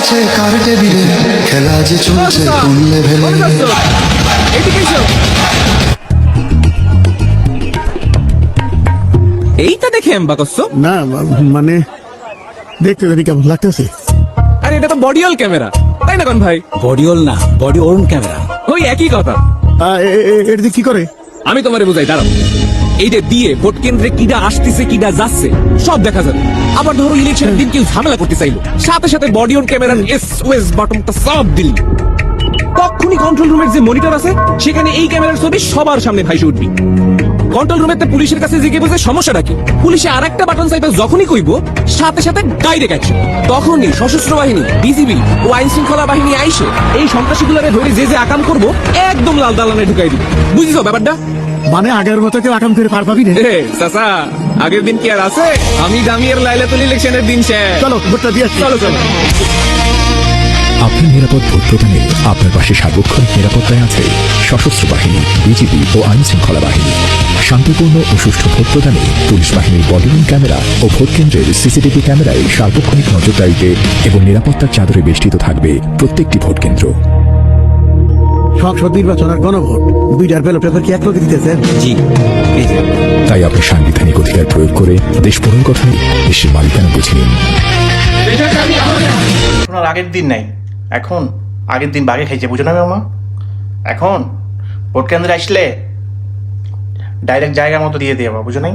আছে কার টেবিলে, খেলা যে চলছে কোন লেভেলে। এইটা দেখে এম্বা করছো? না মানে দেখতে জানি কেমন লাগতেছে। আরে এটা তো বডিওল ক্যামেরা, তাই না কোন ভাই? বডিওল না, বডি ওন ক্যামেরা। ওই একই কথা। এটা দিয়ে কি করে? আমি তোমারে বুঝাই, দাঁড়াও। এইটা দিয়ে ভোট কেন্দ্রে কিডা আসতেছে কিডা যাচ্ছে সব দেখা যাবে। আবার ধরো ইলেকশনের দিন কেউ ঝামেলা করতে চাইলো, সাথে সাথে বডি অন ক্যামেরার SOS বাটনটা সব দিল, তখনই কন্ট্রোল রুমের যে মনিটর আছে সেখানে এই ক্যামেরার ছবি সবার সামনে ভাইসে উঠবি। কন্ট্রোল রুমের পুলিশের কাছে জিজ্ঞেস বুঝে সমস্যাটা কি, পুলিশে আরেকটা বাটন চাইতে যখনই কইব সাথে সাথে ডাইরেক্ট অ্যাকশন। তখনই সশস্ত্র বাহিনী, বিজিবি ও আইন শৃঙ্খলা বাহিনী আইসে এই সন্ত্রাসীগুলোরে ধরে যে যে আকাম করবো একদম লাল দালানে ঢুকাই দিবে। বুঝিস ব্যাপারটা? মানে আগের মতো কেউ আকাম করে পার পাবি না। চাচা, আগের দিন কি আর আছে? আমি দামিয়ার লাইলাতুল ইলেকশনের দিন শেষ। চলো ভোটটা দিয়ে আসি। চলো চলো। আপনার নিরাপদ ভোট প্রদানে আপনার পাশে সার্বক্ষণিক নিরাপত্তায় আছে সশস্ত্র বাহিনী, বিজিবি ও আইন শৃঙ্খলা বাহিনী। শান্তিপূর্ণ ও সুষ্ঠু ভোট প্রদানে পুলিশ বাহিনীর বডিলিং ক্যামেরা ও ভোট কেন্দ্রের CCTV ক্যামেরায় সার্বক্ষণিক নজরদারিতে এবং নিরাপত্তার চাদরে বেষ্টিত থাকবে প্রত্যেকটি ভোট কেন্দ্র। সংসদ নির্বাচন আর গণভোট দুইটার ব্যালট পেপার কি একলগে দিতেছেন? জি, এই যে তাই আপনি সাংবিধানিক অধিকার প্রয়োগ করে দেশ পুনর্গঠনে দেশের মালিকানা বুঝে নিন। আপনার আগের দিন নাই, এখন আগের দিন বাগে খাইছে, বুঝো না মামা? এখন ভোট কেন্দ্রে আসলে ডাইরেক্ট জায়গার মতো দিয়ে দেওয়া, বুঝো নাই?